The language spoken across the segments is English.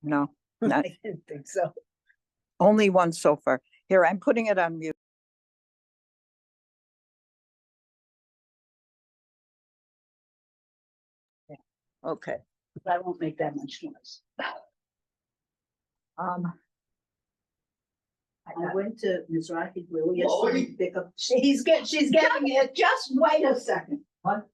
No, I not didn't think so. only one so far. Here, I'm putting it on mute. Yeah. Okay. I won't make that much noise. I went to Mizrahi Grill yesterday to pick up, she's getting it, just wait a second. What?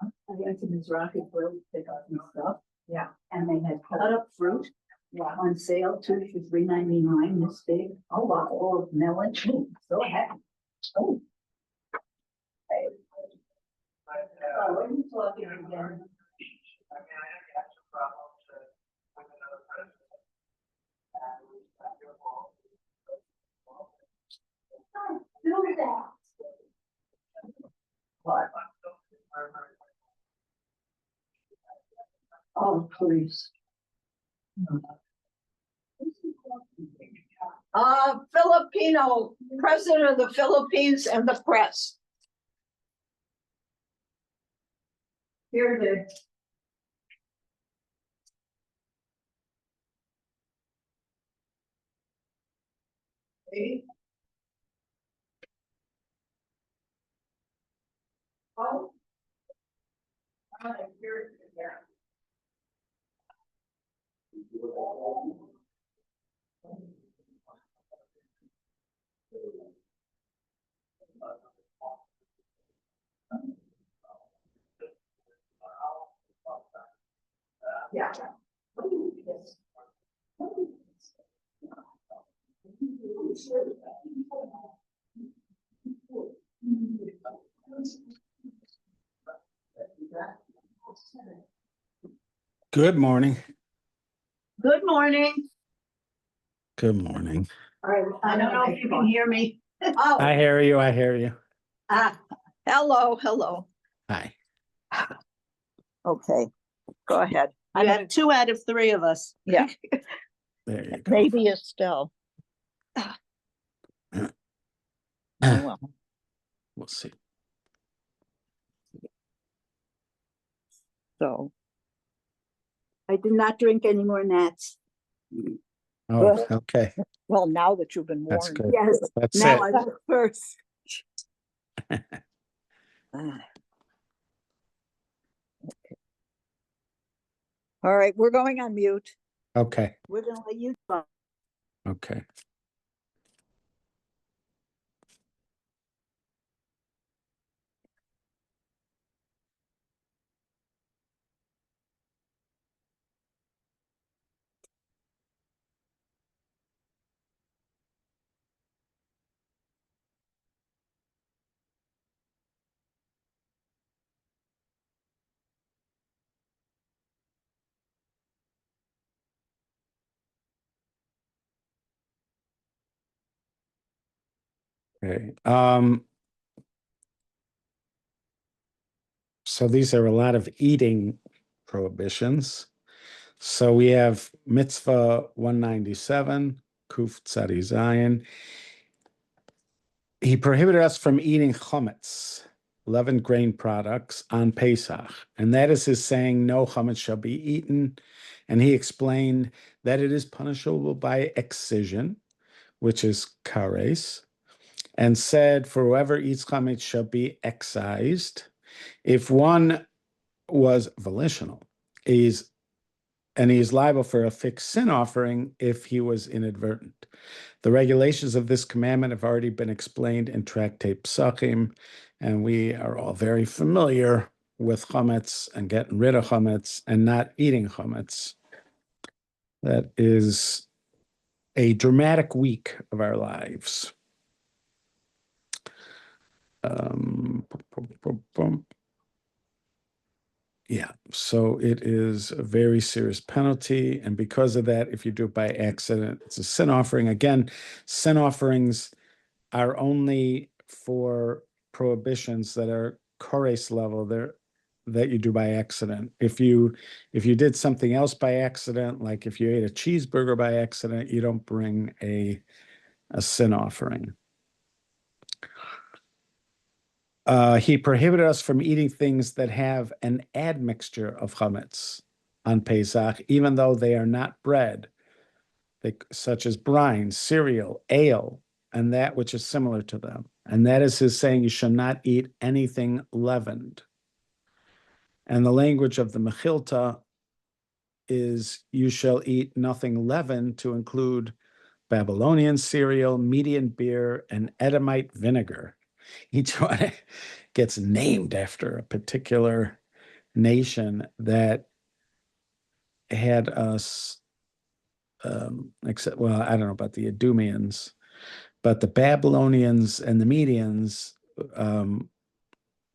I went to Mizrahi Grill to pick up some stuff. Yeah. And they had cut up fruit. Yeah. On sale, 2 for $3.99, this big. Oh, wow, all of melon, so happy. Oh. What are you talking again? Do that. What? Oh, please. Filipino, president of the Philippines and the press. Here it is. See? Oh. Here it is again. Yeah. Yes. Good morning. Good morning. Good morning. All right, I don't know if you can hear me. Oh, I hear you. I hear you. Hello, hello. Hi. Okay, go ahead. you have 2 out of 3 of us. Yeah, There you go. maybe Estelle. Oh, well. We'll see. So, I did not drink any more Nats. Oh, okay. well, now that you've been That's warned. good. Yes, That's now it. I look first. All right, we're going on mute. Okay. We're gonna let you talk. Okay. Okay. So these are a lot of eating prohibitions. So we have Mitzvah 197, Kuf Tzadi Zayin. He prohibited us from eating chametz, leavened grain products, on Pesach. And that is his saying, no chametz shall be eaten. And he explained that it is punishable by excision, which is kares, and said, for whoever eats chametz shall be excised. If one was volitional, he's liable for a fixed sin offering if he was inadvertent. The regulations of this commandment have already been explained in Tractate Psachim, and we are all very familiar with chametz and getting rid of chametz and not eating chametz. That is a dramatic week of our lives. Yeah, so it is a very serious penalty. And because of that, if you do it by accident, it's a sin offering. Again, sin offerings are only for prohibitions that are chores level that you do by accident. If you did something else by accident, like if you ate a cheeseburger by accident, you don't bring a sin offering. He prohibited us from eating things that have an admixture of chametz on Pesach, even though they are not bread, such as brine, cereal, ale, and that which is similar to them. And that is his saying, you shall not eat anything leavened. And the language of the Mechilta is, you shall eat nothing leavened, to include Babylonian cereal, Median beer, and Edomite vinegar. Each one gets named after a particular nation that had us, except, well, I don't know about the Edomians, but the Babylonians and the Medians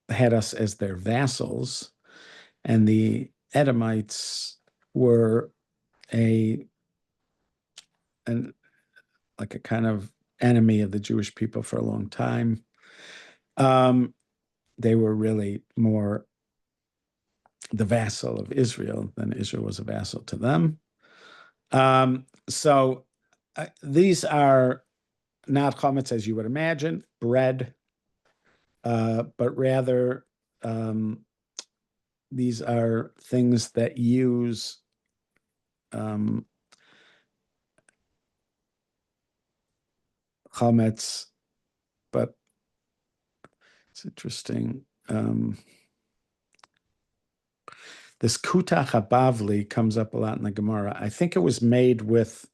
had us as their vassals, and the Edomites were like a kind of enemy of the Jewish people for a long time. They were really more the vassal of Israel than Israel was a vassal to them. So these are not chametz as you would imagine, bread, but rather these are things that use chametz, but it's interesting. This kutach habavli comes up a lot in the Gemara. I think it was made with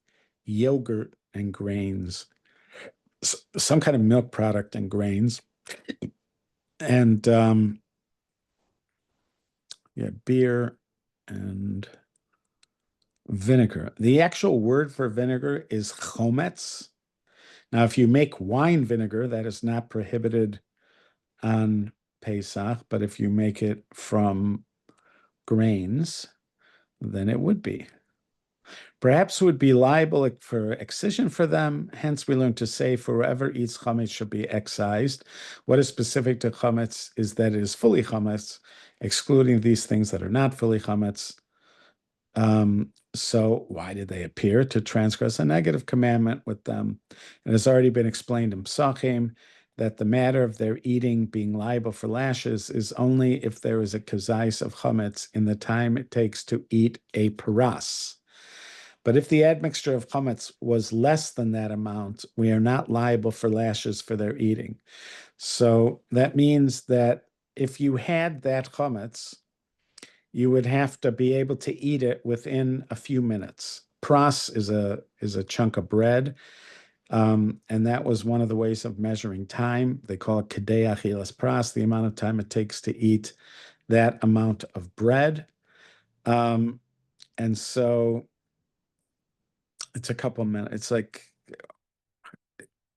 yogurt and grains, some kind of milk product and grains, and yeah, beer and vinegar. The actual word for vinegar is chometz. Now, if you make wine vinegar, that is not prohibited on Pesach, but if you make it from grains, then it would be. Perhaps would be liable for excision for them. Hence, we learn to say, for whoever eats chametz should be excised. What is specific to chametz is that it is fully chametz, excluding these things that are not fully chametz. So why did they appear? To transgress a negative commandment with them. It has already been explained in Psachim that the matter of their eating being liable for lashes is only if there is a kazais of chametz in the time it takes to eat a paras. But if the admixture of chametz was less than that amount, we are not liable for lashes for their eating. So that means that if you had that chametz, you would have to be able to eat it within a few minutes. Pras is a chunk of bread, and that was one of the ways of measuring time. They call it kedei achilas pras, the amount of time it takes to eat that amount of bread. And so it's a couple minutes. It's like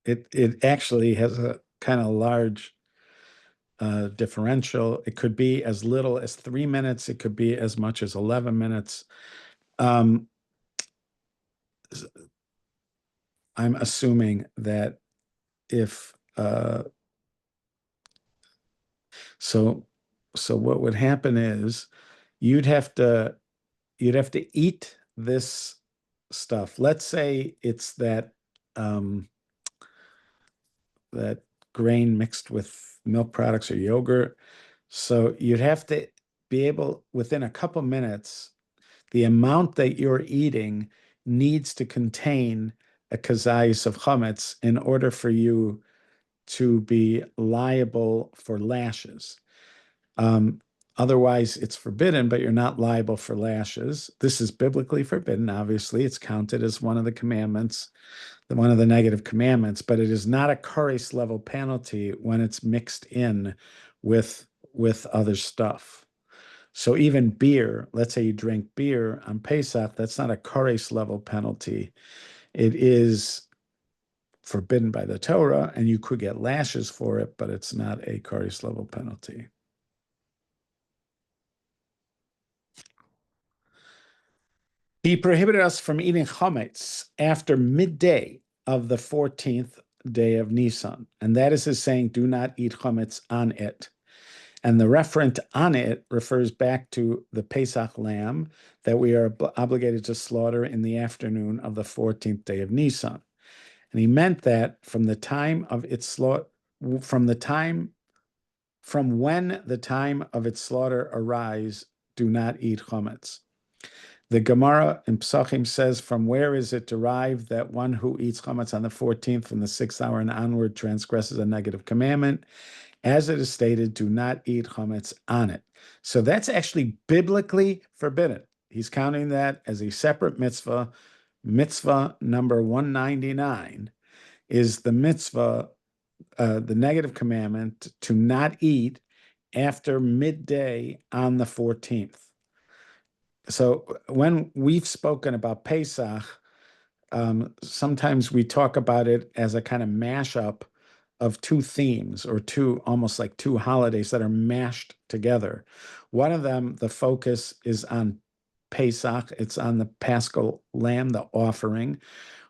it actually has a kind of large differential. It could be as little as 3 minutes. It could be as much as 11 minutes. I'm assuming that if so what would happen is you'd have to eat this stuff. Let's say it's that that grain mixed with milk products or yogurt. So you'd have to be able, within a couple minutes, the amount that you're eating needs to contain a kazayis of chametz in order for you to be liable for lashes. Otherwise, it's forbidden, but you're not liable for lashes. This is biblically forbidden. Obviously, it's counted as one of the commandments, one of the negative commandments, but it is not a kares level penalty when it's mixed in with other stuff. So even beer, let's say you drink beer on Pesach, that's not a kares level penalty. It is forbidden by the Torah, and you could get lashes for it, but it's not a kares level penalty. He prohibited us from eating chametz after midday of the 14th day of Nisan, and that is his saying, do not eat chametz on it. And the referent on it refers back to the Pesach lamb that we are obligated to slaughter in the afternoon of the 14th day of Nisan. And he meant that from the time of its slaughter, from when the time of its slaughter arrives, do not eat chametz. The Gemara in Psachim says, from where is it derived that one who eats chametz on the 14th from the 6th hour and onward transgresses a negative commandment? As it is stated, do not eat chametz on it. So that's actually biblically forbidden. He's counting that as a separate mitzvah. Mitzvah number 199 is the mitzvah, the negative commandment to not eat after midday on the 14th. So when we've spoken about Pesach, sometimes we talk about it as a kind of mashup of two themes or two, almost like two holidays that are mashed together. One of them, the focus is on Pesach. It's on the Paschal lamb, the offering,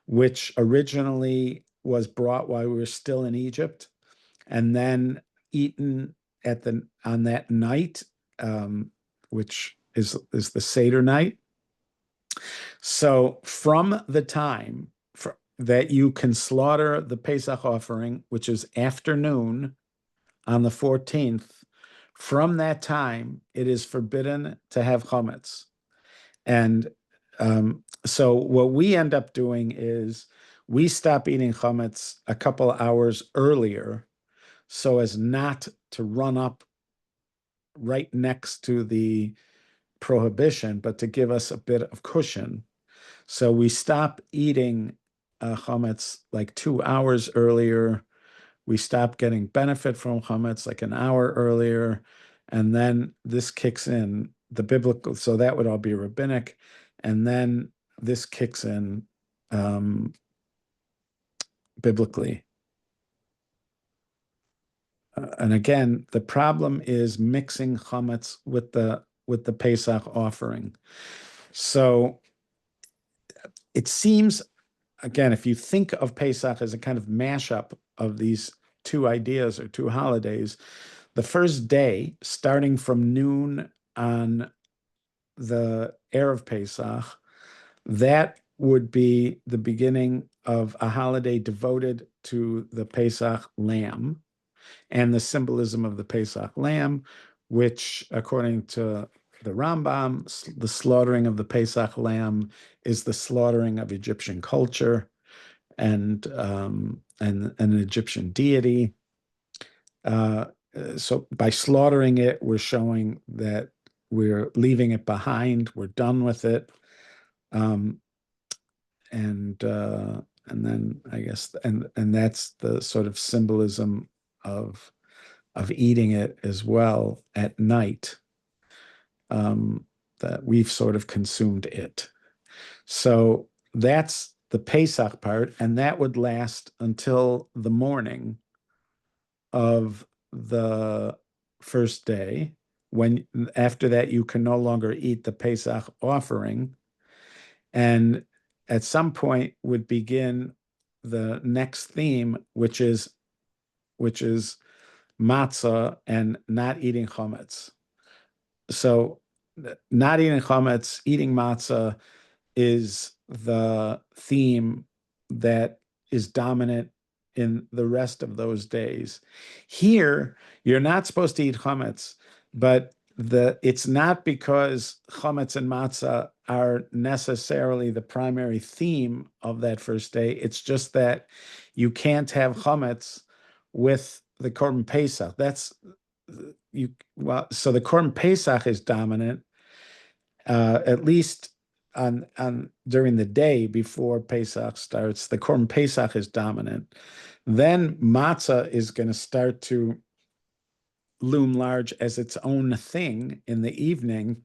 which originally was brought while we were still in Egypt and then eaten on that night, which is the Seder night. So from the time that you can slaughter the Pesach offering, which is afternoon on the 14th, from that time, it is forbidden to have chametz. And so what we end up doing is we stop eating chametz a couple hours earlier so as not to run up right next to the prohibition, but to give us a bit of cushion. So we stop eating chametz like 2 hours earlier. We stop getting benefit from chametz like an hour earlier. And then this kicks in the biblical, so that would all be rabbinic. And then this kicks in biblically. And again, the problem is mixing chametz with the Pesach offering. So it seems, again, if you think of Pesach as a kind of mashup of these two ideas or two holidays, the first day, starting from noon on the Erev Pesach, that would be the beginning of a holiday devoted to the Pesach lamb and the symbolism of the Pesach lamb, which, according to the Rambam, the slaughtering of the Pesach lamb is the slaughtering of Egyptian culture and an Egyptian deity. So by slaughtering it, we're showing that we're leaving it behind, we're done with it. And then I guess and that's the sort of symbolism of eating it as well at night, that we've sort of consumed it. So that's the Pesach part, and that would last until the morning of the first day, when after that you can no longer eat the Pesach offering, and at some point would begin the next theme, which is matzah and not eating chametz. So not eating chametz, eating matzah is the theme that is dominant in the rest of those days. Here, you're not supposed to eat chametz, but it's not because chametz and matzah are necessarily the primary theme of that first day. It's just that you can't have chametz with the Korban Pesach. So the Korban Pesach is dominant, at least on during the day before Pesach starts. The Korban Pesach is dominant. Then matzah is going to start to loom large as its own thing in the evening.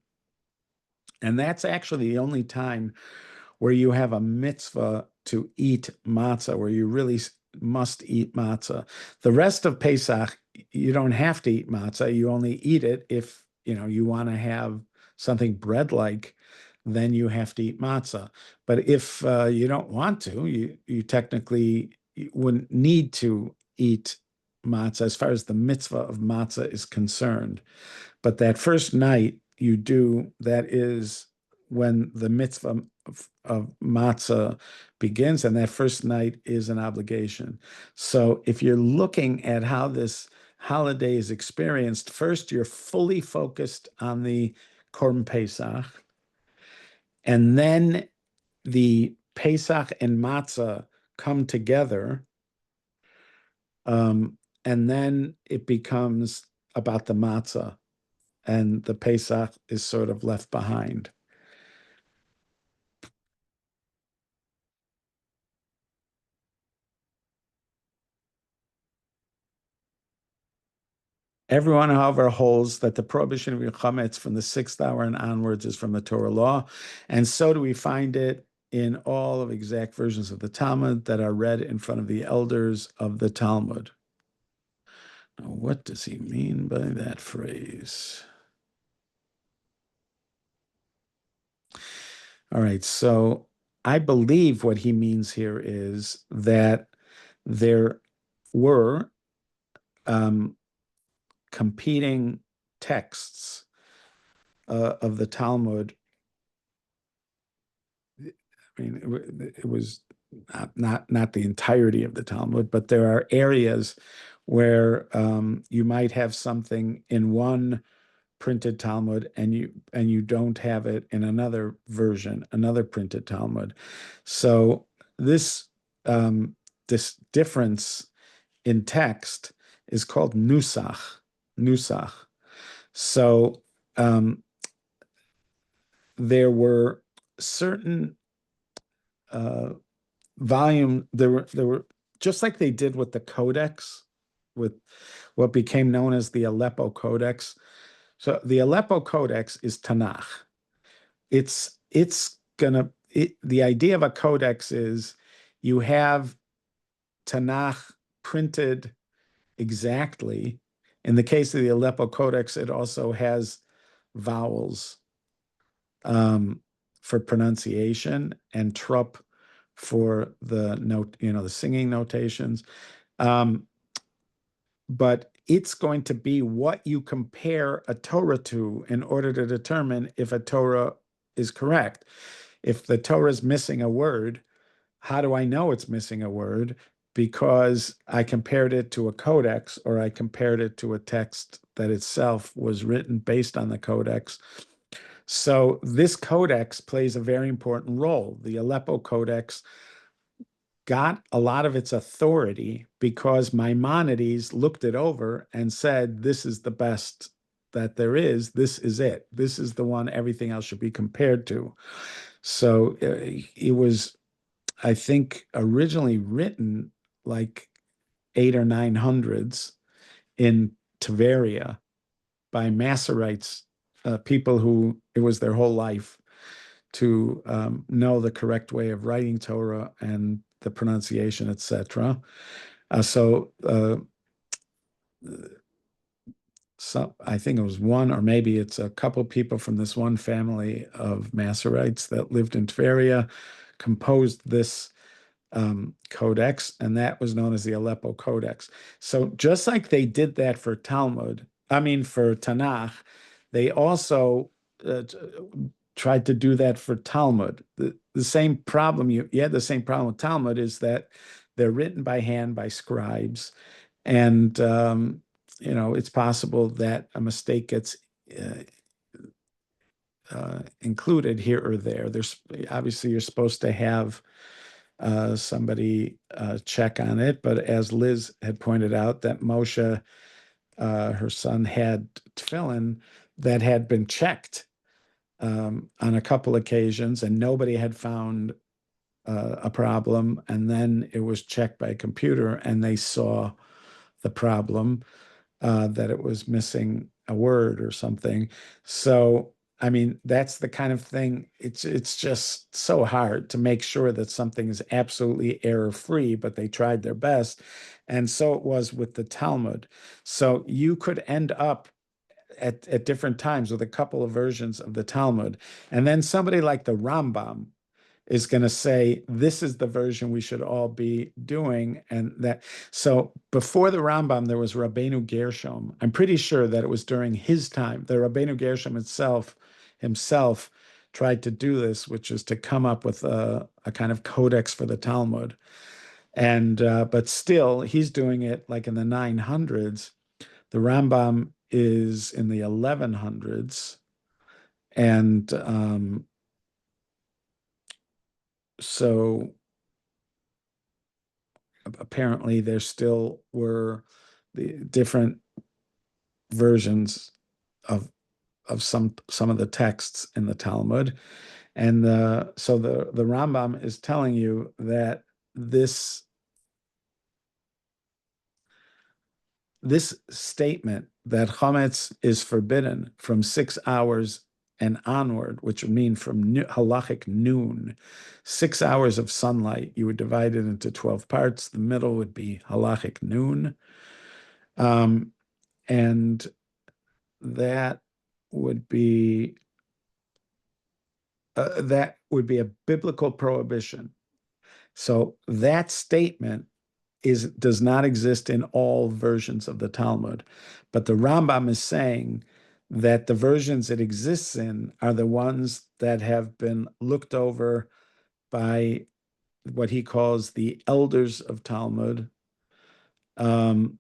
And that's actually the only time where you have a mitzvah to eat matzah, where you really must eat matzah. The rest of Pesach, you don't have to eat matzah. You only eat it if you want to have something bread-like, then you have to eat matzah. But if you don't want to, you technically wouldn't need to eat matzah as far as the mitzvah of matzah is concerned. But that first night you do, that is when the mitzvah of matzah begins, and that first night is an obligation. So if you're looking at how this holiday is experienced, first you're fully focused on the Korban Pesach, and then the Pesach and matzah come together, and then it becomes about the matzah, and the Pesach is sort of left behind. Everyone, however, holds that the prohibition of chametz from the 6th hour and onwards is from the Torah law, and so do we find it in all of exact versions of the Talmud that are read in front of the elders of the Talmud. Now, what does he mean by that phrase? All right, so I believe what he means here is that there were competing texts of the Talmud. I mean, it was not the entirety of the Talmud, but there are areas where you might have something in one printed Talmud and you don't have it in another version, another printed Talmud. So this this difference in text is called nusach. Nusach. So there were certain volume. There were just like they did with the Codex, with what became known as the Aleppo Codex. So the Aleppo Codex is Tanakh. The idea of a codex is you have Tanakh printed exactly. In the case of the Aleppo Codex, it also has vowels for pronunciation and trup for the note, the singing notations. But it's going to be what you compare a Torah to in order to determine if a Torah is correct. If the Torah is missing a word, how do I know it's missing a word? Because I compared it to a codex, or I compared it to a text that itself was written based on the codex. So this codex plays a very important role. The Aleppo Codex got a lot of its authority because Maimonides looked it over and said, this is the best that there is. This is it. This is the one everything else should be compared to. So it was, I think, originally written like 800s or 900s in Tveria by Masoretes, people who it was their whole life to know the correct way of writing Torah and the pronunciation, etc. So I think it was one, or maybe it's a couple people from this one family of Masoretes that lived in Tveria, composed this codex, and that was known as the Aleppo Codex. So just like they did that for for Tanakh, they also tried to do that for Talmud. The same problem you had the same problem with Talmud is that they're written by hand by scribes, and it's possible that a mistake gets included here or there. There's obviously you're supposed to have somebody check on it, but as Liz had pointed out, that Moshe, her son, had tefillin that had been checked on a couple occasions, and nobody had found a problem. And then it was checked by a computer, and they saw the problem, that it was missing a word or something. So, I mean, that's the kind of thing. It's just so hard to make sure that something is absolutely error-free, but they tried their best. And so it was with the Talmud. So you could end up at different times with a couple of versions of the Talmud. And then somebody like the Rambam is going to say, this is the version we should all be doing. And that, so before the Rambam, there was Rabbeinu Gershom. I'm pretty sure that it was during his time. The Rabbeinu Gershom himself tried to do this, which is to come up with a kind of codex for the Talmud. And, but still, he's doing it like in the 900s. The Rambam is in the 1100s. And so apparently there still were the different versions of some of the texts in the Talmud. And so the Rambam is telling you that this statement that chametz is forbidden from 6 hours and onward, which would mean from halachic noon, 6 hours of sunlight, you would divide it into 12 parts. The middle would be halachic noon. And that would be a biblical prohibition. So that statement does not exist in all versions of the Talmud, but the Rambam is saying that the versions it exists in are the ones that have been looked over by what he calls the elders of Talmud, and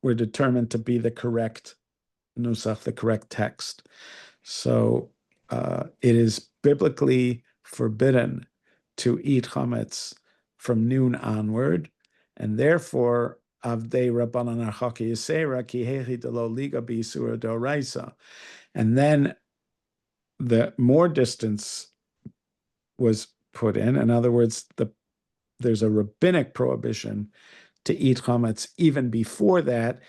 were determined to be the correct nusach, the correct text. So it is biblically forbidden to eat chametz from noon onward, and therefore avdei rabbanan archaki yisera ki hechi delo liga b'yisura d'oraisa. And then the more distance was put in. In other words, there's a rabbinic prohibition to eat chametz even before that,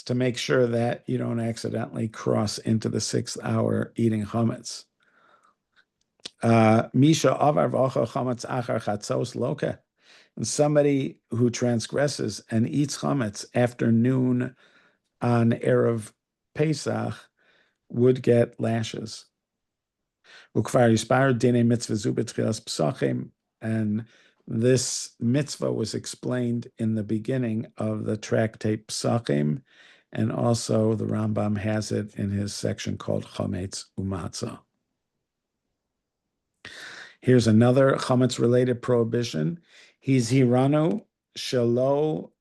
to make sure that you don't accidentally cross into the 6th hour eating chametz. Misha avar v'achal chametz achar chatzos loka. And somebody who transgresses and eats chametz after noon on Erev Pesach would get lashes. Ukvar yispar dine mitzvah zu b'tchilas psachim, and this mitzvah was explained in the beginning of the tractate Psachim, and also the Rambam has it in his section called Chametz Umatzah. Here's another chametz-related prohibition. Hizhiranu shelo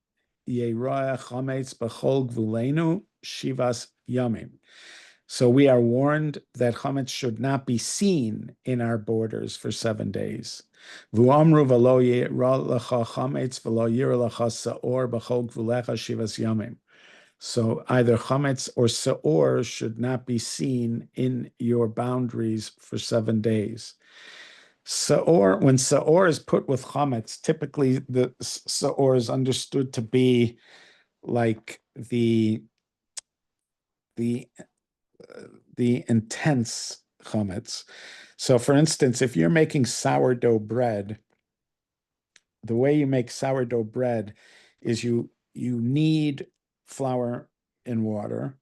yeroeh chametz b'chol gvulenu shivas yamim. So we are warned that chametz should not be seen in our borders for 7 days. V'amru v'lo yira lecha chametz v'lo yira lecha saor b'chol gvulecha shivas yamim. So either chametz or saor should not be seen in your boundaries for 7 days. Saor, when saor is put with chametz, typically the saor is understood to be like the intense chametz. So for instance, if you're making sourdough bread, the way you make sourdough bread is you knead flour and water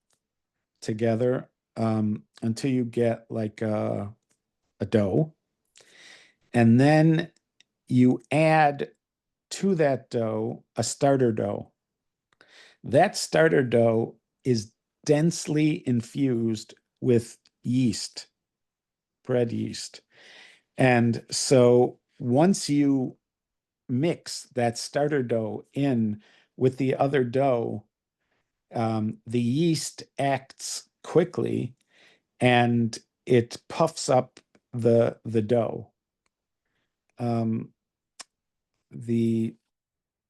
together until you get like a dough. And then you add to that dough a starter dough. That starter dough is densely infused with yeast, bread yeast. And so once you mix that starter dough in with the other dough, the yeast acts quickly and it puffs up the dough. The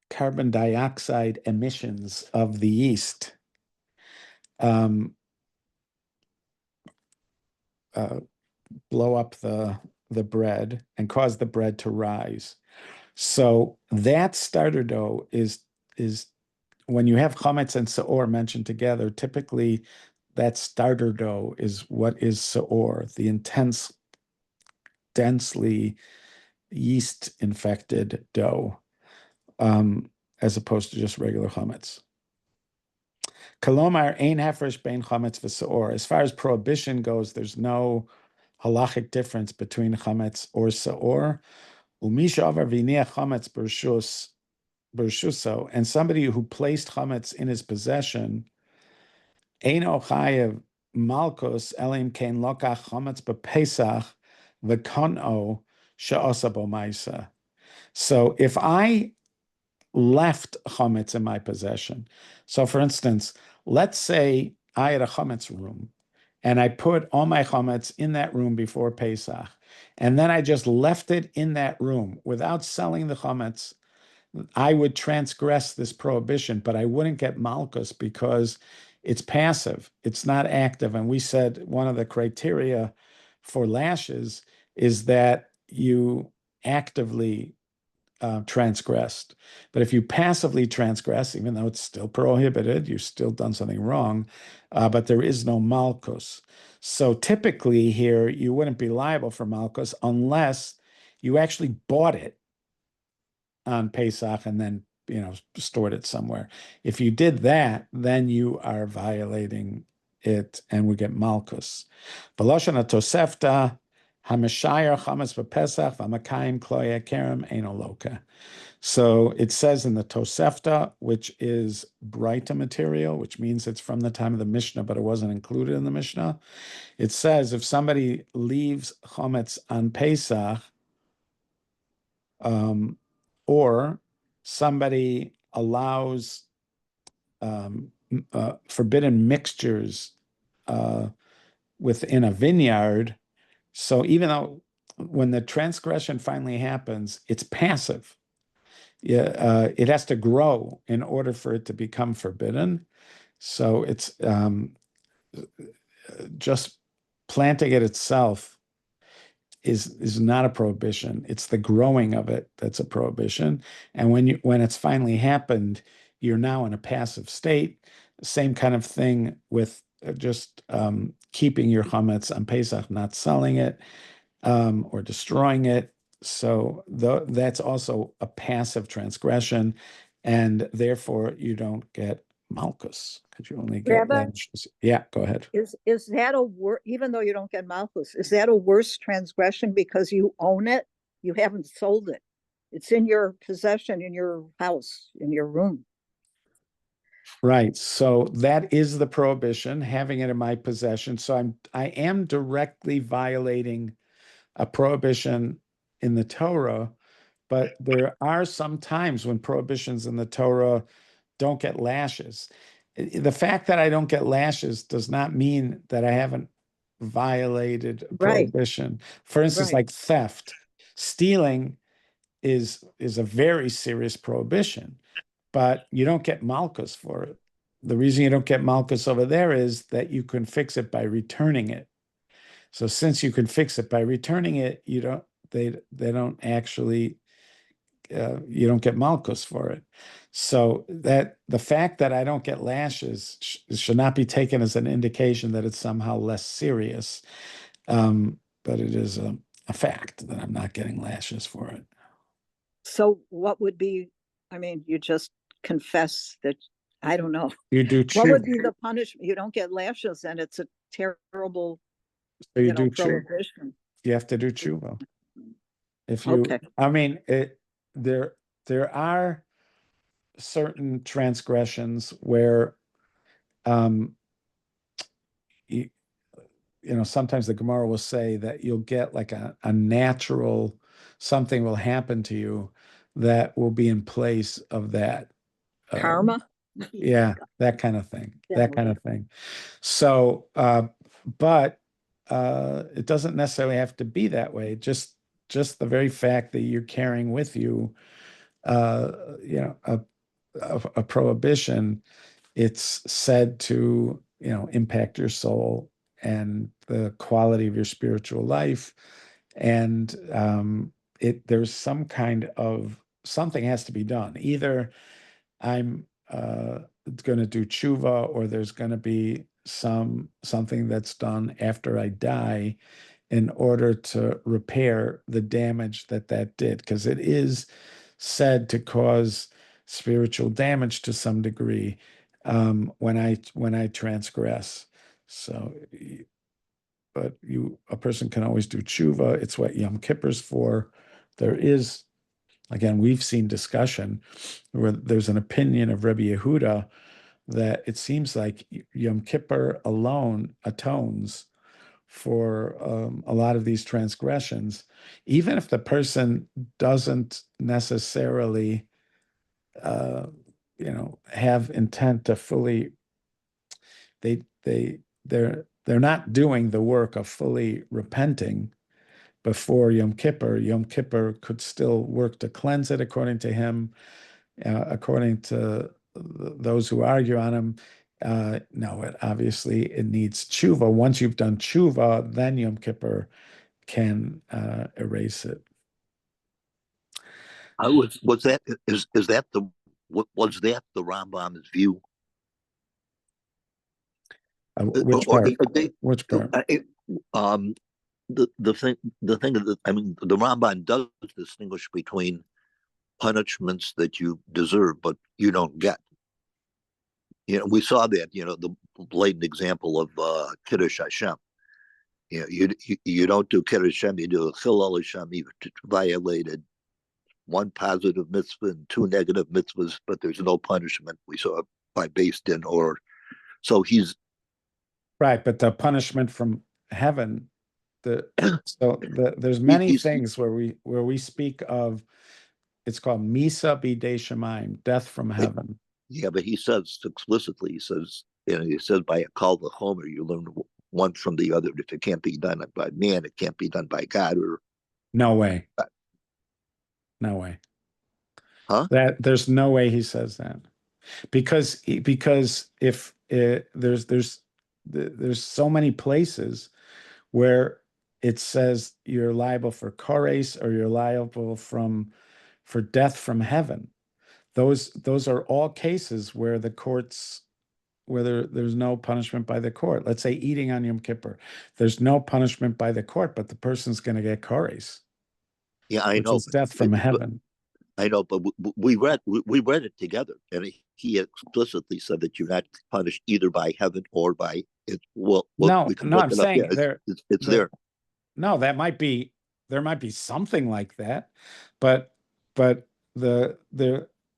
carbon dioxide emissions of the yeast blow up the bread and cause the bread to rise. So that starter dough is when you have chametz and saor mentioned together, typically that starter dough is what is saor, the intense, densely yeast-infected dough, as opposed to just regular chametz. Kalomar ein hefresh bein chametz v'saor. As far as prohibition goes, there's no halachic difference between chametz or saor. Umisha avar v'niach chametz bershuso, and somebody who placed chametz in his possession, ein ochayev malchus elim kein lokach chametz b'pesach v'kono she'asa bo ma'isa. So if I left chametz in my possession, so for instance, let's say I had a chametz room and I put all my chametz in that room before Pesach, and then I just left it in that room without selling the chametz, I would transgress this prohibition, but I wouldn't get malchus because it's passive, it's not active. And we said one of the criteria for lashes is that you actively transgressed. But if you passively transgress, even though it's still prohibited, you've still done something wrong, but there is no malchus. So typically here, you wouldn't be liable for malchus unless you actually bought it on Pesach and then, stored it somewhere. If you did that, then you are violating it and we get malchus. B'loshen HaTosefta, HaMeshayar Chametz BePesach VaMakayim Kloya Kerem Eino Loka. So it says in the Tosefta, which is Breita material, which means it's from the time of the Mishnah, but it wasn't included in the Mishnah. It says if somebody leaves Chametz on Pesach, or somebody allows forbidden mixtures within a vineyard. So even though when the transgression finally happens, it's passive. It has to grow in order for it to become forbidden. So it's just planting it itself is not a prohibition. It's the growing of it that's a prohibition. And when it's finally happened, you're now in a passive state. Same kind of thing with just keeping your chametz on Pesach, not selling it or destroying it. So that's also a passive transgression, and therefore you don't get malchus because you only get Rabbi? lashes. Yeah, go ahead. Is that even though you don't get malchus, is that a worse transgression because you own it? You haven't sold it. It's in your possession, in your house, in your room. Right. So that is the prohibition, having it in my possession. So I am directly violating a prohibition in the Torah, but there are some times when prohibitions in the Torah don't get lashes. The fact that I don't get lashes does not mean that I haven't violated a Right. prohibition. For instance, Right. like theft, stealing is a very serious prohibition, but you don't get malchus for it. The reason you don't get malchus over there is that you can fix it by returning it. So since you can fix it by returning it, they don't actually you don't get malchus for it. So that the fact that I don't get lashes should not be taken as an indication that it's somehow less serious. But it is a fact that I'm not getting lashes for it. So what would be, I mean, you just confess that, I don't know. You do What would tshuva. be the punishment? You don't get lashes and it's a terrible, So you do tshuva. prohibition. You have to do tshuva. If you, Okay. I mean, there are certain transgressions where, you, sometimes the Gemara will say that you'll get like a natural, something will happen to you that will be in place of that. Karma? Yeah, that kind of thing. Yeah, That kind okay. of thing. So, but it doesn't necessarily have to be that way. Just the very fact that you're carrying with you, a prohibition, it's said to, impact your soul and the quality of your spiritual life. And there's some kind of something has to be done. Either I'm going to do tshuva, or there's going to be something that's done after I die in order to repair the damage that did, because it is said to cause spiritual damage to some degree when I transgress. So, but a person can always do tshuva. It's what Yom Kippur's for. There is, again, we've seen discussion where there's an opinion of Rebbe Yehuda that it seems like Yom Kippur alone atones for a lot of these transgressions, even if the person doesn't necessarily, have intent to fully. The they're not doing the work of fully repenting before Yom Kippur. Yom Kippur could still work to cleanse it, according to him. According to those who argue on him, no, it needs tshuva. Once you've done tshuva, then Yom Kippur can erase it. Was that was that the Rambam's view? Which Or part? they- Which part? The thing that I mean, the Rambam does distinguish between punishments that you deserve but you don't get. We saw that. The blatant example of Kiddush Hashem. You don't do Kiddush Hashem, you do Chilul Hashem. You've violated one positive mitzvah and two negative mitzvahs, but there's no punishment. We saw by Beis Din, or so he's right. But the punishment from heaven, there's many things where we speak of. It's called Misa b'dei Shemaim, death from heaven. Yeah, but he says explicitly. He says by a call to Homer, you learn one from the other. If it can't be done by man, it can't be done by God. Or no way. No way. Huh? There's no way he says that, because if there's so many places where it says you're liable for kores, or you're liable for death from heaven. Those are all cases where the courts, where there's no punishment by the court. Let's say eating on Yom Kippur, there's no punishment by the court, but the person's going to get kores. Yeah, I know. It's death from heaven. I know, but we read it together, and he explicitly said that you're not punished either by heaven or by it. Well, no, I'm saying it's there. No, there might be something like that, but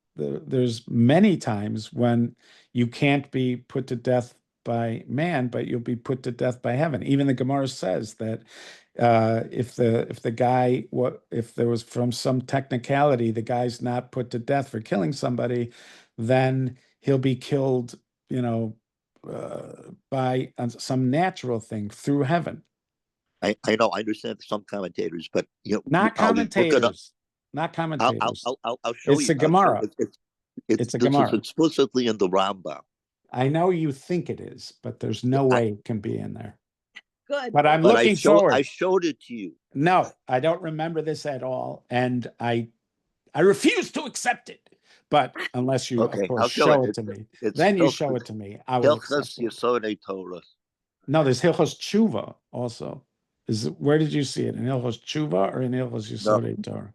there's many times when you can't be put to death by man, but you'll be put to death by heaven. Even the Gemara says that if there was from some technicality, the guy's not put to death for killing somebody, then he'll be killed, by some natural thing through heaven. I know, I understand some commentators, but not commentators. Not commentators. I'll show you. It's a Gemara. It's a Gemara. This is explicitly in the Rambam. I know you think it is, but there's no way it can be in there. Good. But I'm looking forward. I showed it to you. No, I don't remember this at all, and I refuse to accept it. But unless you, of course, show it to me, then you show it to me. I will accept it. Torah. No, there's Hilchos Tshuva also. Where did you see it? In Hilchos Tshuva or in Hilchos Yesodei Torah?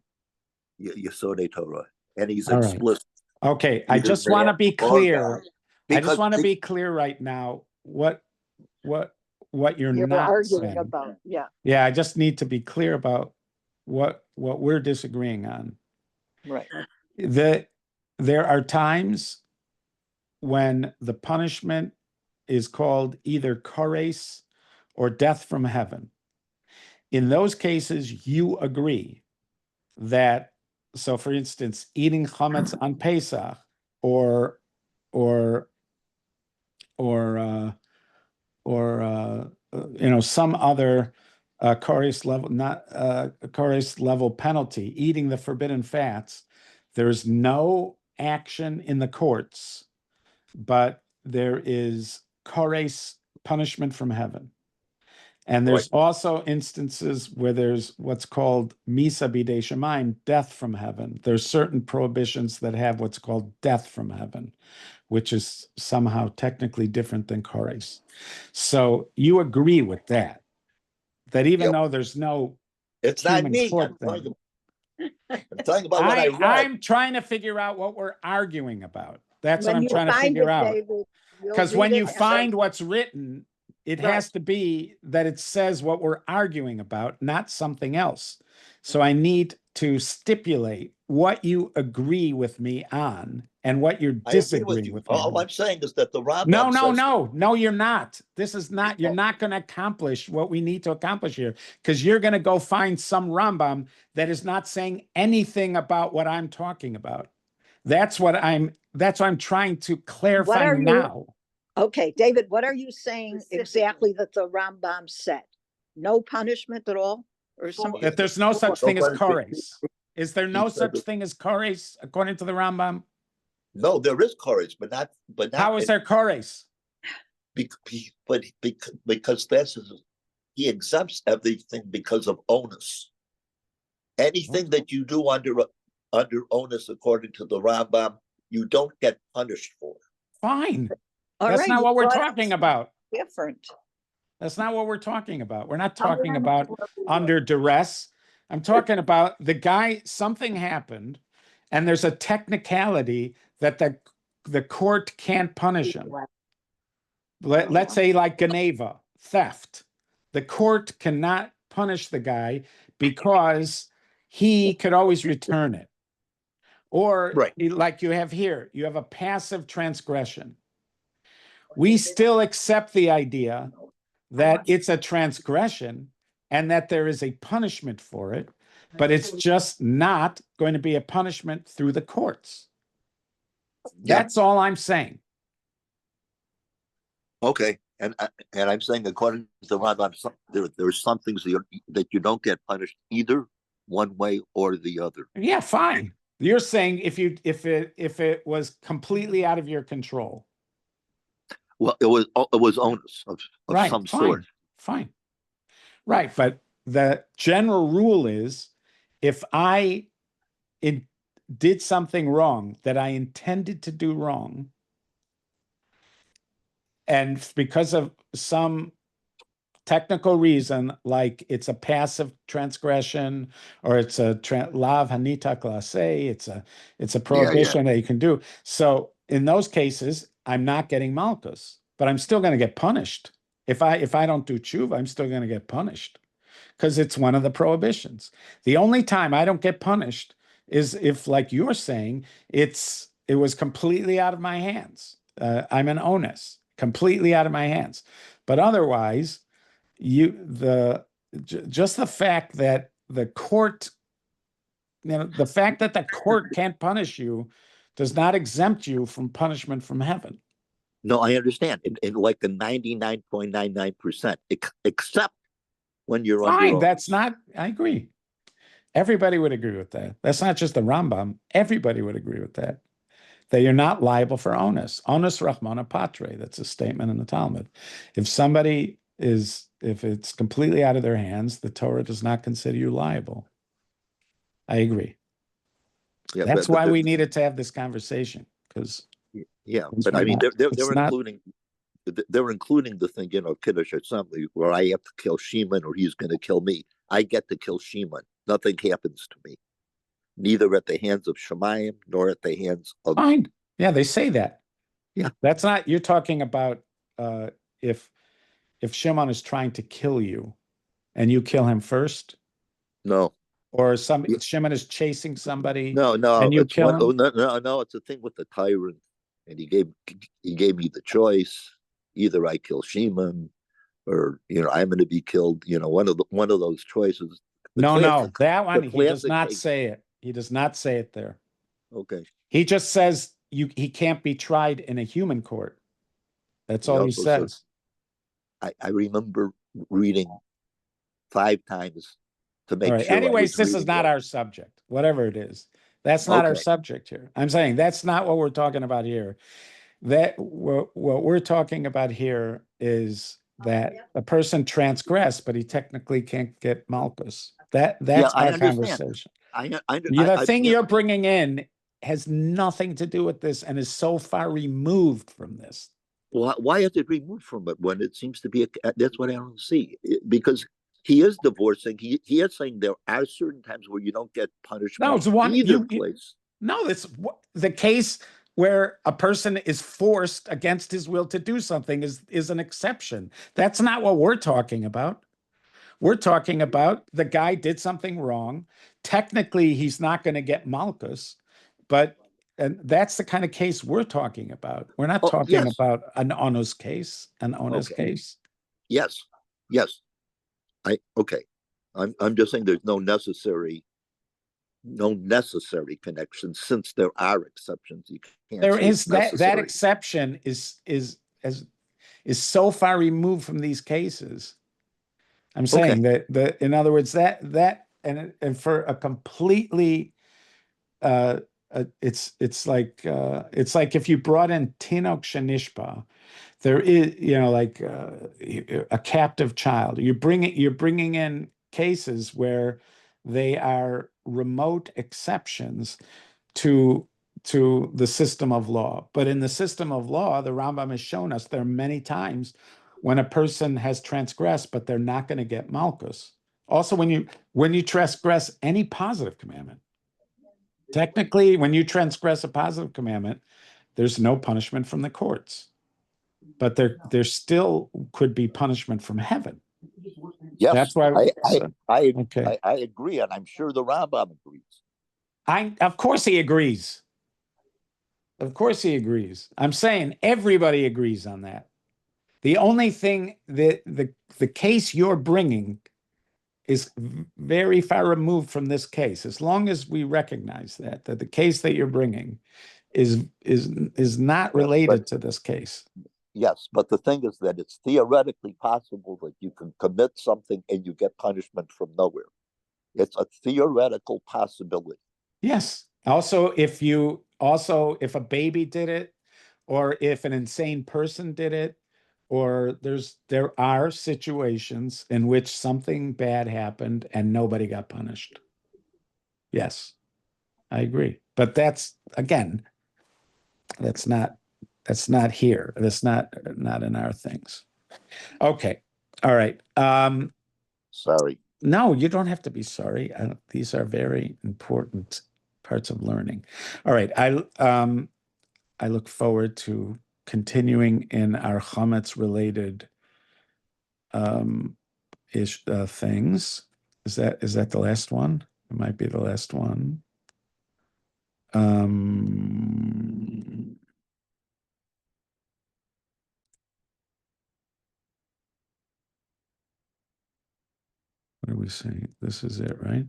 Yesodei Torah, and he's all explicit. Right. Okay, I just want to be clear. I just want to be clear right now. What you're not arguing saying about? Yeah. Yeah, I just need to be clear about what we're disagreeing on. Right. There are times when the punishment is called either kores or death from heaven. In those cases, you agree that, so for instance, eating chametz on Pesach or some other kores level, not kores level penalty, eating the forbidden fats, there's no action in the courts, but there is kores punishment from heaven. And there's also instances where there's what's called Misa b'dei Shemaim, death from heaven. There's certain prohibitions that have what's called death from heaven, which is somehow technically different than kores. So you agree with that even though there's no it's not me. I'm talking about what I read. I'm trying to figure out what we're arguing about. That's what I'm trying to figure out. Because when you find what's written, it has to be that it says what we're arguing about, not something else. So I need to stipulate what you agree with me on and what you're disagreeing with me on. All I'm saying is that the Rambam No, you're not. This is not, you're not going to accomplish what we need to accomplish here, because you're going to go find some Rambam that is not saying anything about what I'm talking about. That's what I'm trying to clarify now. Okay, David, what are you saying Specifically. exactly that the Rambam said? No punishment at all? Or something? That there's no such thing as chores. Is there no He said such that- thing as chores according to the Rambam? No, there is courage, but not. How is there chores? Because he exempts everything because of onus. Anything that you do under onus, according to the Rambam, you don't get punished for. Fine. All That's right, not you what we're brought up talking something about. different. That's not what we're talking about. We're not How talking many about were we under duress. I'm talking about the guy, something happened, and there's a technicality that the court can't punish him. Let's say like Geneva, theft. The court cannot punish the guy because he could always return it. Or Right. like you have here, you have a passive transgression. We still accept the idea that it's a transgression and that there is a punishment for it, but it's just not going to be a punishment through the courts. Yeah. That's all I'm saying. Okay, and I'm saying according to the Rambam, there are some things that you don't get punished either one way or the other. Yeah, fine. You're saying if it was completely out of your control. Well, it was onus of Right, some fine, sort. fine. Right, but the general rule is if I did something wrong that I intended to do wrong, and because of some technical reason, like it's a passive transgression or it's a lav hanita klase, it's a prohibition that you can do. So in those cases, I'm not getting malchus, but I'm still going to get punished. If I don't do tshuva, I'm still going to get punished because it's one of the prohibitions. The only time I don't get punished is if, like you're saying, it was completely out of my hands. I'm an onus, completely out of my hands. But otherwise, just the fact that the court, the fact that the court can't punish you does not exempt you from punishment from heaven. No, I understand. In like the 99.99%, except when you're under Fine, onus. that's not, I agree. Everybody would agree with that. That's not just the Rambam. Everybody would agree with that. That you're not liable for onus. Onus Rahmana Patre. That's a statement in the Talmud. If it's completely out of their hands, the Torah does not consider you liable. I agree. Yeah, That's why we needed to have this conversation, because but I mean they're including the thing, Kiddush or something where I have to kill Shimon or he's going to kill me. I get to kill Shimon. Nothing happens to me, neither at the hands of Shemayim nor at the hands of. Fine. Yeah, they say that. Yeah, that's not. You're talking about if Shimon is trying to kill you, and you kill him first. No. Or Shimon is chasing somebody. No, and you kill him. No. It's a thing with the tyrant, and he gave me the choice. Either I kill Shimon, or I'm going to be killed. One of those choices. No, that one he does not say it. He does not say it there. Okay. He just says he can't be tried in a human court. That's all he says. I remember reading 5 times to make sure. Anyways, this is not our subject. Whatever it is, that's not our subject here. I'm saying that's not what we're talking about here. What we're talking about here is that a person transgressed, but he technically can't get malchus. That's our conversation. The thing you're bringing in has nothing to do with this and is so far removed from this. Well, why is it removed from it when it seems to be that's what I don't see? Because he is divorcing. He is saying there are certain times where you don't get punishment. No, it's one either place. No, it's the case where a person is forced against his will to do something is an exception. That's not what we're talking about. We're talking about the guy did something wrong. Technically, he's not going to get malchus, and that's the kind of case we're talking about. We're not talking about an onus case, case. Yes. I'm just saying there's no necessary connection since there are exceptions. You can't. There is that exception is is so far removed from these cases. I'm saying that in other words, that and for a completely it's like if you brought in Tinok Shanishpa, there is, like a captive child. You're bringing in cases where they are remote exceptions to the system of law. But in the system of law, the Rambam has shown us there are many times when a person has transgressed, but they're not going to get malchus. Also, when you transgress any positive commandment, technically, when you transgress a positive commandment, there's no punishment from the courts, but there still could be punishment from heaven. Yes, that's why. I agree, and I'm sure the Rambam agrees. Of course he agrees. Of course he agrees. I'm saying everybody agrees on that. The only thing that the case you're bringing is very far removed from this case. As long as we recognize that the case that you're bringing is not related to this case. Yes, but the thing is that it's theoretically possible that you can commit something and you get punishment from nowhere. It's a theoretical possibility. Yes. Also, if a baby did it, or if an insane person did it, or there are situations in which something bad happened and nobody got punished. Yes, I agree. But that's not here. That's not in our things. Okay. All right. Sorry. No, you don't have to be sorry. These are very important parts of learning. All right. I look forward to continuing in our chametz related things. Is that the last one? It might be the last one. What are we saying? This is it, right?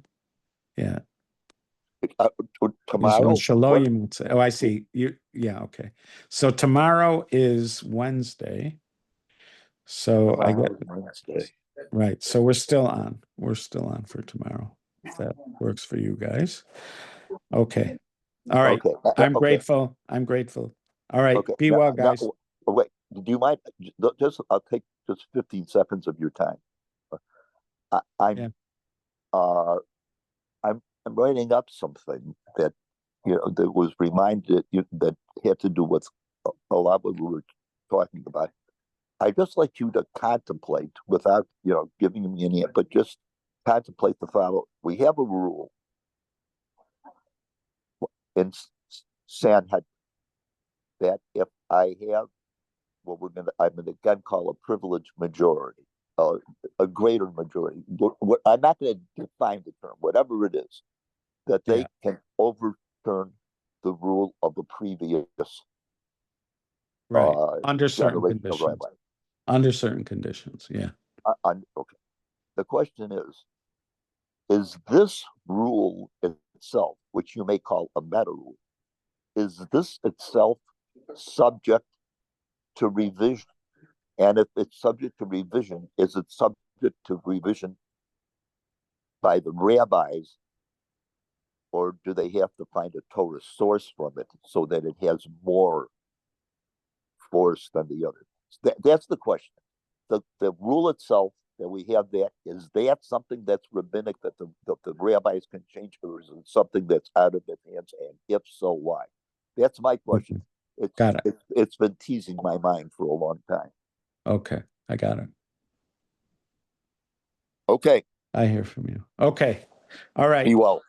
Yeah. Tomorrow. Oh, I see. Yeah. Okay. So tomorrow is Wednesday. So I got Wednesday. right. So we're still on. We're still on for tomorrow. If that works for you guys. Okay. All right. Okay. I'm grateful. All right. Okay. Be well, guys. Wait. Do you mind? I'll take just 15 seconds of your time. I'm writing up something that that was reminded that had to do with a lot what we were talking about. I'd just like you to contemplate without giving me any, but just contemplate the following. We have a rule in Sanhedrin that if I have what I'm going to again call a privileged majority, a greater majority. I'm not going to define the term, whatever it is, that they can overturn the rule of the previous under certain conditions. Under certain conditions, yeah. Okay. The question is this rule itself, which you may call a meta rule, is this itself subject to revision? And if it's subject to revision, is it subject to revision by the rabbis, or do they have to find a Torah source from it so that it has more force than the other? That's the question. The rule itself that we have, is that something that's rabbinic that the rabbis can change, or is it something that's out of their hands? And if so, why? That's my question. Got it. It's been teasing my mind for a long time. Okay, I got it. Okay. I hear from you. Okay. All right. Be well.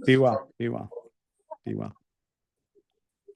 Be well. Be well. Be well.